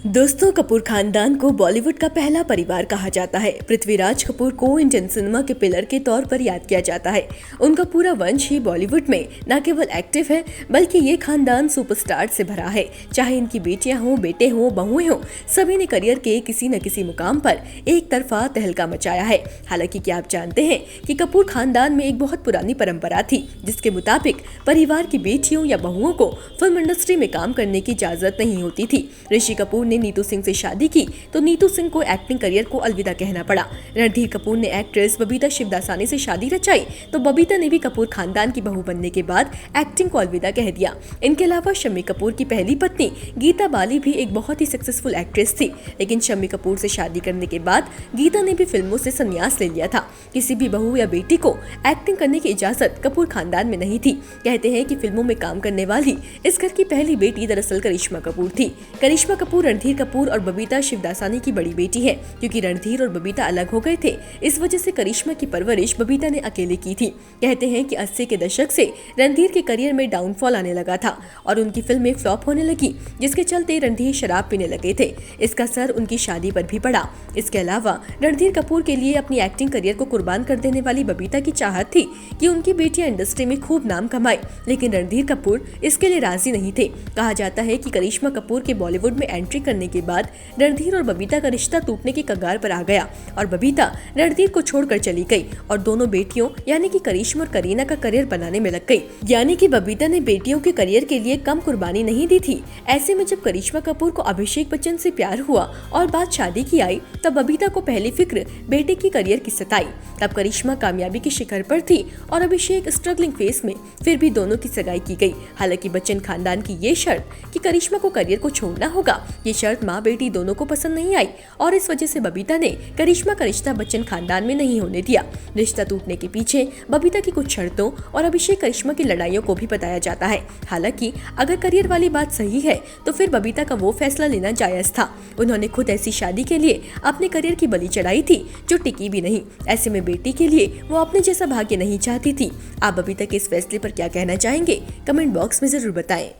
दोस्तों, कपूर खानदान को बॉलीवुड का पहला परिवार कहा जाता है। पृथ्वीराज कपूर को इंडियन सिनेमा के पिलर के तौर पर याद किया जाता है। उनका पूरा वंश ही बॉलीवुड में न केवल एक्टिव है, बल्कि ये खानदान सुपरस्टार से भरा है। चाहे इनकी बेटियां हों, बेटे हों, बहुएं हों, सभी ने करियर के किसी न किसी मुकाम पर एक तरफा तहलका मचाया है। हालांकि क्या आप जानते हैं कि कपूर खानदान में एक बहुत पुरानी परंपरा थी, जिसके मुताबिक परिवार की बेटियों या बहुओं को फिल्म इंडस्ट्री में काम करने की इजाजत नहीं होती थी। ऋषि कपूर ने नीतू सिंह से शादी की तो नीतू सिंह को एक्टिंग करियर को अलविदा कहना पड़ा। रणधीर कपूर ने एक्ट्रेस बबीता शिवदासानी से शादी रचाई तो बबीता ने भी कपूर खानदान की बहू बनने के बाद एक्टिंग को अलविदा कह दिया। इनके अलावा शम्मी कपूर की पहली पत्नी गीता बाली भी एक बहुत ही सक्सेसफुल एक्ट्रेस थी, लेकिन शम्मी कपूर से शादी करने के बाद गीता ने भी फिल्मों से संन्यास ले लिया था। किसी भी बहू या बेटी को एक्टिंग करने की इजाजत कपूर खानदान में नहीं थी। कहते हैं कि फिल्मों में काम करने वाली इस घर की पहली बेटी दरअसल करिश्मा कपूर थी। करिश्मा कपूर रणधीर कपूर और बबीता शिवदासानी की बड़ी बेटी है। क्योंकि रणधीर और बबीता अलग हो गए थे, इस वजह से करिश्मा की परवरिश बबीता ने अकेले की थी। कहते हैं कि 80 के दशक से रणधीर के करियर में डाउनफॉल आने लगा था और उनकी फिल्में फ्लॉप होने लगी, जिसके चलते रणधीर शराब पीने लगे थे। इसका असर उनकी शादी पर भी पड़ा। इसके अलावा रणधीर कपूर के लिए अपनी एक्टिंग करियर को कुर्बान कर देने वाली बबीता की चाहत थी कि उनकी बेटियां इंडस्ट्री में खूब नाम कमाए, लेकिन रणधीर कपूर इसके लिए राजी नहीं थे। कहा जाता है कि करिश्मा कपूर के बॉलीवुड में एंट्री करने के बाद रणधीर और बबीता का रिश्ता टूटने की कगार पर आ गया और बबीता रणधीर को छोड़कर चली गई और दोनों बेटियों यानी कि करिश्मा और करीना का करियर बनाने में लग गई। यानी कि बबीता ने बेटियों के करियर के लिए कम कुर्बानी नहीं दी थी। ऐसे में जब करिश्मा कपूर को अभिषेक बच्चन से प्यार हुआ और बात शादी की आई, तब बबीता को पहली फिक्र बेटे की करियर की सताई। तब करिश्मा कामयाबी के शिखर पर थी और अभिषेक स्ट्रगलिंग फेस में, फिर भी दोनों की सगाई की गई। हालांकि बच्चन खानदान की ये शर्त कि करिश्मा को करियर को छोड़ना होगा, ये शर्त माँ बेटी दोनों को पसंद नहीं आई और इस वजह से बबीता ने करिश्मा का रिश्ता बच्चन खानदान में नहीं होने दिया। रिश्ता टूटने के पीछे बबीता की कुछ शर्तों और अभिषेक करिश्मा की लड़ाइयों को भी बताया जाता है। हालांकि अगर करियर वाली बात सही है तो फिर बबीता का वो फैसला लेना जायज था। उन्होंने खुद ऐसी शादी के लिए अपने करियर की बलि चढ़ाई थी जो टिकी भी नहीं। ऐसे में बेटी के लिए वो अपने जैसा भाग्य नहीं चाहती थी। आप बबीता के इस फैसले पर क्या कहना चाहेंगे? कमेंट बॉक्स में जरूर बताएं।